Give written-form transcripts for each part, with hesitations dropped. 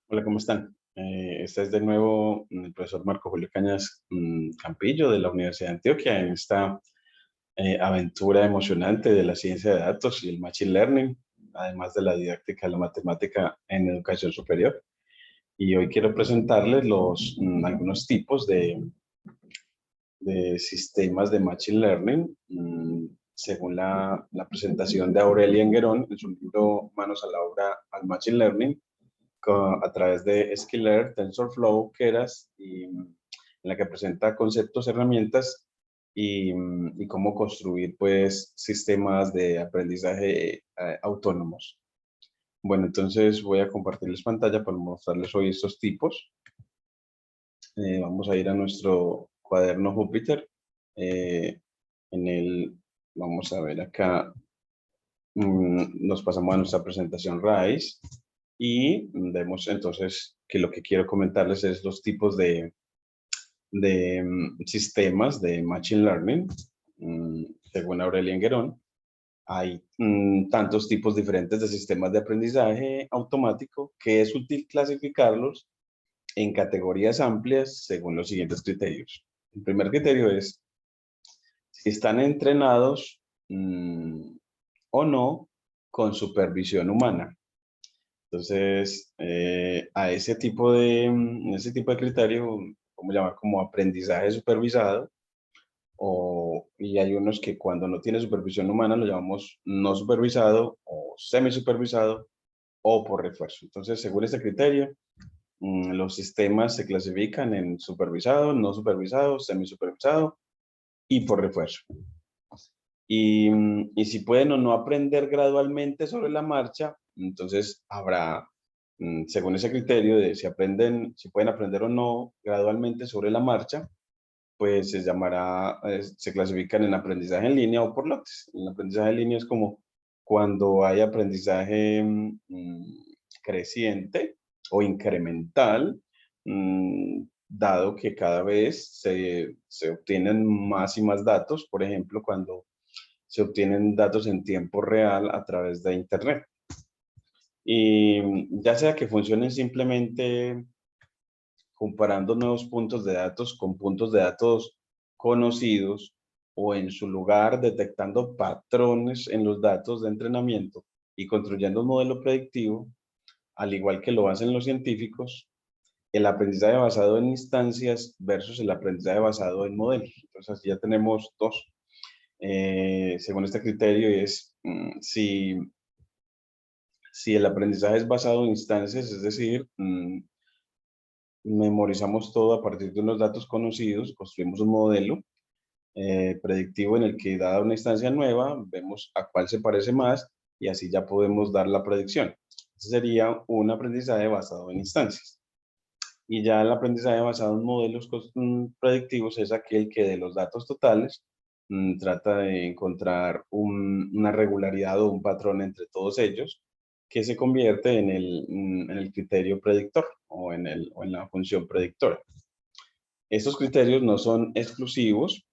Hola, ¿cómo están? Este es de nuevo el profesor Marco Julio Cañas Campillo de la Universidad de Antioquia en esta aventura emocionante de la ciencia de datos y el Machine Learning, además de la didáctica de la matemática en educación superior. Y hoy quiero presentarles algunos tipos de sistemas de Machine Learning, según la presentación de Aurelia Enguerón en su libro Manos a la obra al Machine Learning a través de Skillr, TensorFlow, Keras, en la que presenta conceptos, herramientas y cómo construir pues sistemas de aprendizaje autónomos. Bueno, entonces voy a compartirles pantalla para mostrarles hoy estos tipos. Vamos a ir a nuestro cuaderno Júpiter. Eh, en el, vamos a ver acá, nos pasamos a nuestra presentación RAIS y vemos entonces que lo que quiero comentarles es los tipos de sistemas de Machine Learning. Según Aurelia Enguerón, hay tantos tipos diferentes de sistemas de aprendizaje automático que es útil clasificarlos en categorías amplias según los siguientes criterios. El primer criterio es si están entrenados o no con supervisión humana. Entonces, ese tipo de criterio, ¿cómo llamar? Como aprendizaje supervisado, y hay unos que cuando no tiene supervisión humana lo llamamos no supervisado o semi-supervisado o por refuerzo. Entonces, según este criterio, los sistemas se clasifican en supervisado, no supervisado, semi-supervisado y por refuerzo. Y si pueden o no aprender gradualmente sobre la marcha, entonces habrá, según ese criterio de si pueden aprender o no gradualmente sobre la marcha, pues se llamará, se clasifican en aprendizaje en línea o por lotes. El aprendizaje en línea es como cuando hay aprendizaje creciente o incremental, dado que cada vez se obtienen más y más datos, por ejemplo, cuando se obtienen datos en tiempo real a través de Internet. Y ya sea que funcionen simplemente comparando nuevos puntos de datos con puntos de datos conocidos o en su lugar detectando patrones en los datos de entrenamiento y construyendo un modelo predictivo, al igual que lo hacen los científicos, el aprendizaje basado en instancias versus el aprendizaje basado en modelos. Entonces, así ya tenemos dos. Según este criterio, es si el aprendizaje es basado en instancias, es decir, memorizamos todo a partir de unos datos conocidos, construimos un modelo predictivo en el que, dada una instancia nueva, vemos a cuál se parece más y así ya podemos dar la predicción. Ese sería un aprendizaje basado en instancias. Y ya el aprendizaje basado en modelos predictivos es aquel que de los datos totales trata de encontrar una regularidad o un patrón entre todos ellos que se convierte en el criterio predictor o en la función predictora. Estos criterios no son exclusivos,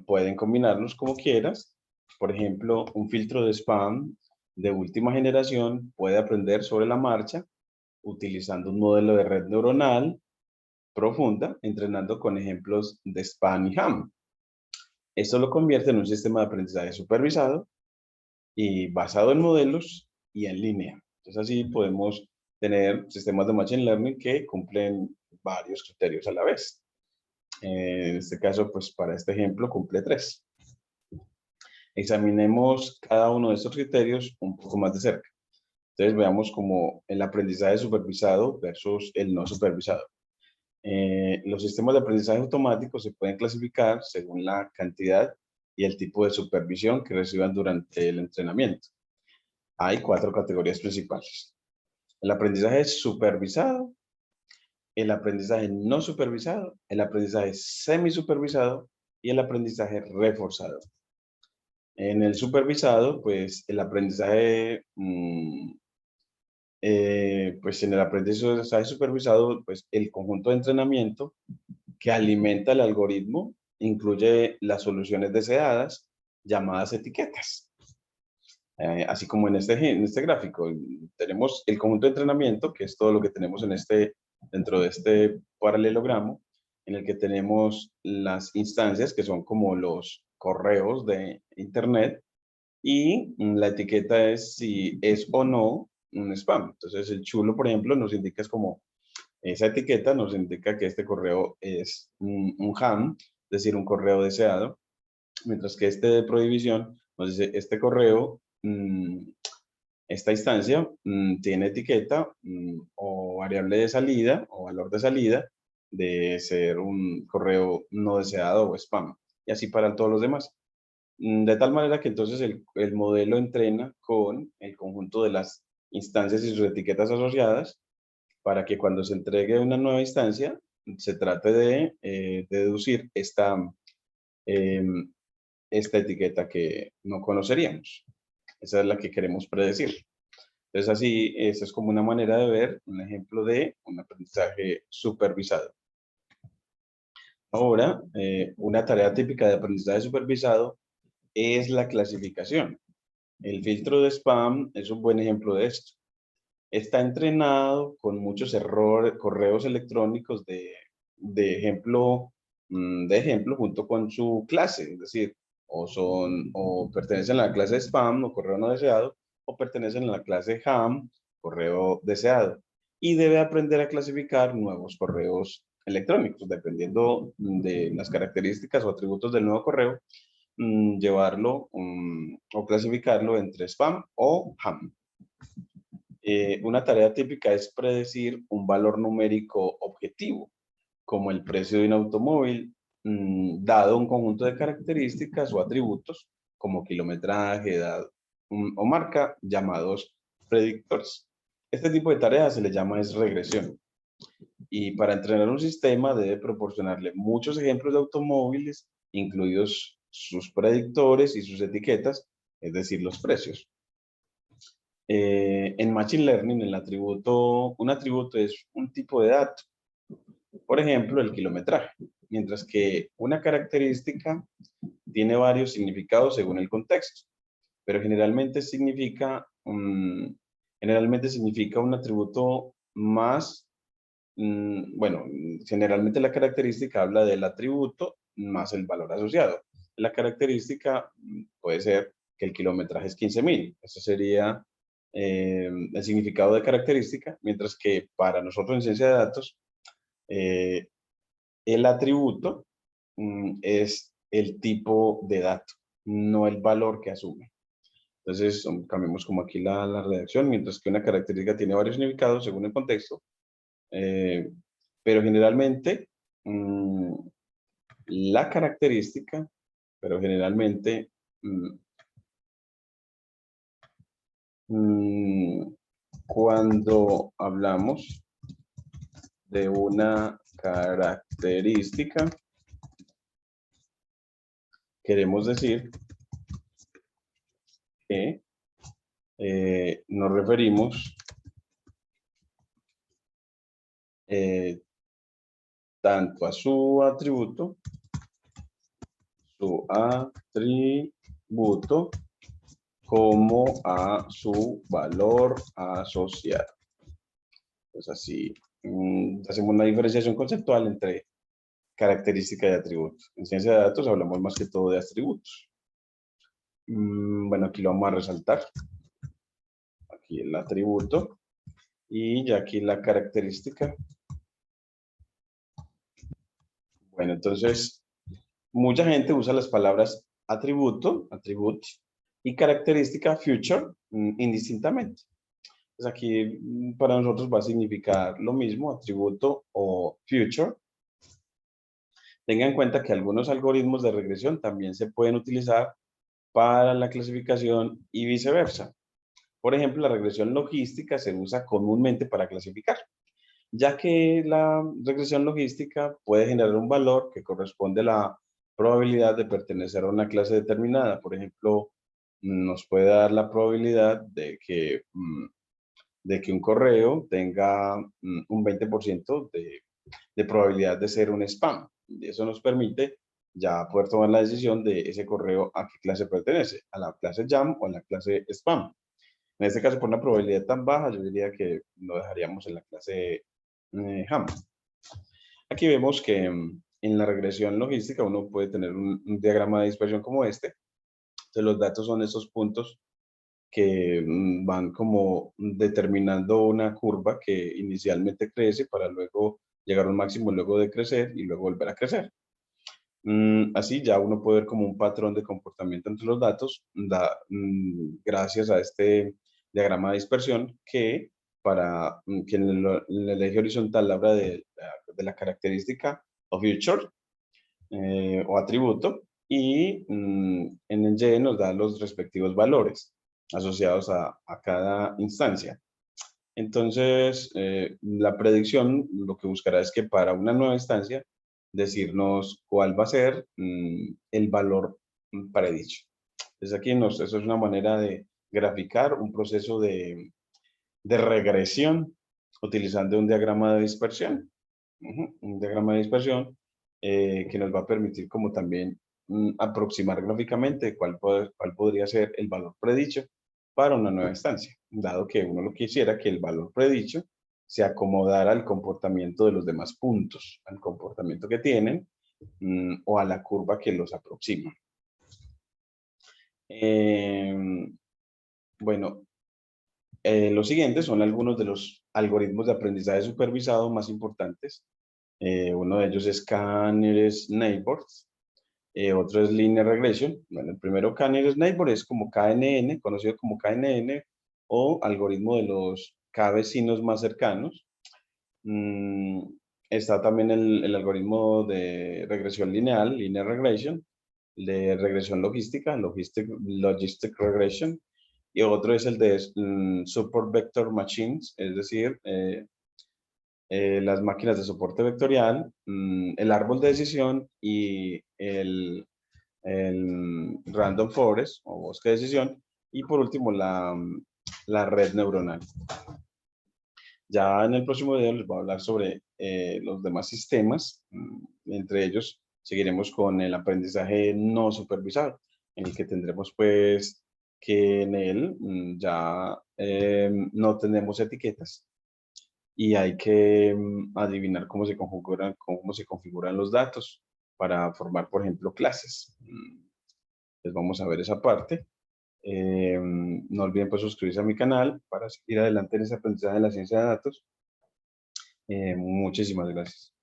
pueden combinarlos como quieras. Por ejemplo, un filtro de spam de última generación puede aprender sobre la marcha utilizando un modelo de red neuronal profunda, entrenando con ejemplos de spam y ham. Esto lo convierte en un sistema de aprendizaje supervisado y basado en modelos y en línea. Entonces así podemos tener sistemas de Machine Learning que cumplen varios criterios a la vez. En este caso, pues para este ejemplo cumple 3. Examinemos cada uno de estos criterios un poco más de cerca. Entonces veamos como el aprendizaje supervisado versus el no supervisado. Los sistemas de aprendizaje automático se pueden clasificar según la cantidad y el tipo de supervisión que reciban durante el entrenamiento. Hay 4 categorías principales. El aprendizaje supervisado, el aprendizaje no supervisado, el aprendizaje semisupervisado y el aprendizaje reforzado. En el supervisado, pues el aprendizaje, pues en el aprendizaje supervisado, pues el conjunto de entrenamiento que alimenta el algoritmo incluye las soluciones deseadas, llamadas etiquetas. Así como en este gráfico, tenemos el conjunto de entrenamiento, que es todo lo que tenemos dentro de este paralelogramo, en el que tenemos las instancias, que son como los correos de Internet, y la etiqueta es si es o no un spam. Entonces, el chulo, por ejemplo, nos indica es como, esa etiqueta nos indica que este correo es un ham, es decir, un correo deseado, mientras que este de prohibición nos dice, este correo, esta instancia tiene etiqueta o variable de salida o valor de salida de ser un correo no deseado o spam. Y así para todos los demás. De tal manera que entonces el modelo entrena con el conjunto de las instancias y sus etiquetas asociadas para que cuando se entregue una nueva instancia se trate de deducir em, esta etiqueta que no conoceríamos. Esa es la que queremos predecir. Entonces, así, esa es como una manera de ver un ejemplo de un aprendizaje supervisado. Ahora, una tarea típica de aprendizaje supervisado es la clasificación. El filtro de spam es un buen ejemplo de esto. Está entrenado con muchos errores, correos electrónicos de ejemplo junto con su clase, es decir, o pertenecen a la clase spam o correo no deseado, o pertenecen a la clase ham, correo deseado. Y debe aprender a clasificar nuevos correos electrónicos, dependiendo de las características o atributos del nuevo correo, llevarlo o clasificarlo entre spam o ham. Una tarea típica es predecir un valor numérico objetivo, como el precio de un automóvil, dado un conjunto de características o atributos, como kilometraje, edad o marca, llamados predictores. Este tipo de tareas se le llama es regresión. Y para entrenar un sistema debe proporcionarle muchos ejemplos de automóviles, incluidos sus predictores y sus etiquetas, es decir, los precios. En Machine Learning, un atributo es un tipo de dato, por ejemplo, el kilometraje, mientras que una característica tiene varios significados según el contexto, pero generalmente significa un atributo más, bueno, generalmente la característica habla del atributo más el valor asociado. La característica puede ser que el kilometraje es 15.000, eso sería el significado de característica, mientras que para nosotros en ciencia de datos, eh, el atributo es el tipo de dato, no el valor que asume. Entonces, cambiamos como aquí la redacción, mientras que una característica tiene varios significados según el contexto, eh, pero generalmente mm, la característica, pero generalmente mm, cuando hablamos de una característica, queremos decir que nos referimos tanto a su atributo como a su valor asociado. Pues así hacemos una diferenciación conceptual entre característica y atributo. En ciencia de datos hablamos más que todo de atributos. Bueno, aquí lo vamos a resaltar. Aquí el atributo y ya aquí la característica. Bueno, entonces, mucha gente usa las palabras atributo, attribute, y característica, feature, indistintamente. Pues aquí para nosotros va a significar lo mismo, atributo o feature. Tenga en cuenta que algunos algoritmos de regresión también se pueden utilizar para la clasificación y viceversa. Por ejemplo, la regresión logística se usa comúnmente para clasificar, ya que la regresión logística puede generar un valor que corresponde a la probabilidad de pertenecer a una clase determinada. Por ejemplo, nos puede dar la probabilidad de que un correo tenga un 20% de probabilidad de ser un spam. Y eso nos permite ya poder tomar la decisión de ese correo a qué clase pertenece, a la clase jam o a la clase spam. En este caso, por una probabilidad tan baja, yo diría que lo dejaríamos en la clase ham. Aquí vemos que en la regresión logística uno puede tener un diagrama de dispersión como este. Entonces, los datos son esos puntos que van como determinando una curva que inicialmente crece para luego llegar a un máximo, luego de crecer y luego volver a crecer. Así ya uno puede ver como un patrón de comportamiento entre los datos, gracias a este diagrama de dispersión que para quien en el eje horizontal habla de la característica o feature o atributo y en el Y nos da los respectivos valores asociados a cada instancia. Entonces, la predicción lo que buscará es que para una nueva instancia, decirnos cuál va a ser el valor predicho. Entonces aquí eso es una manera de graficar un proceso de regresión utilizando un diagrama de dispersión. Un diagrama de dispersión que nos va a permitir como también aproximar gráficamente cuál podría ser el valor predicho para una nueva instancia, dado que uno lo quisiera que el valor predicho se acomodara al comportamiento de los demás puntos, al comportamiento que tienen o a la curva que los aproxima. Bueno, los siguientes son algunos de los algoritmos de aprendizaje supervisado más importantes. Uno de ellos es Canneres Neighbors, otro es Linear Regression. Bueno, el primero Canneres Neighbor es como KNN, conocido como KNN, o algoritmo de los K vecinos más cercanos. Está también el algoritmo de regresión lineal, Linear Regression, de regresión logística, Logistic Regression, y otro es el de Support Vector Machines, es decir, las máquinas de soporte vectorial, el árbol de decisión y el Random Forest o bosque de decisión, y por último la red neuronal. Ya en el próximo video les voy a hablar sobre los demás sistemas, entre ellos seguiremos con el aprendizaje no supervisado, en el que tendremos pues que en él ya no tenemos etiquetas y hay que adivinar cómo se configuran los datos para formar, por ejemplo, clases. Les vamos a ver esa parte. No olviden pues suscribirse a mi canal para seguir adelante en ese aprendizaje de la ciencia de datos. Muchísimas gracias.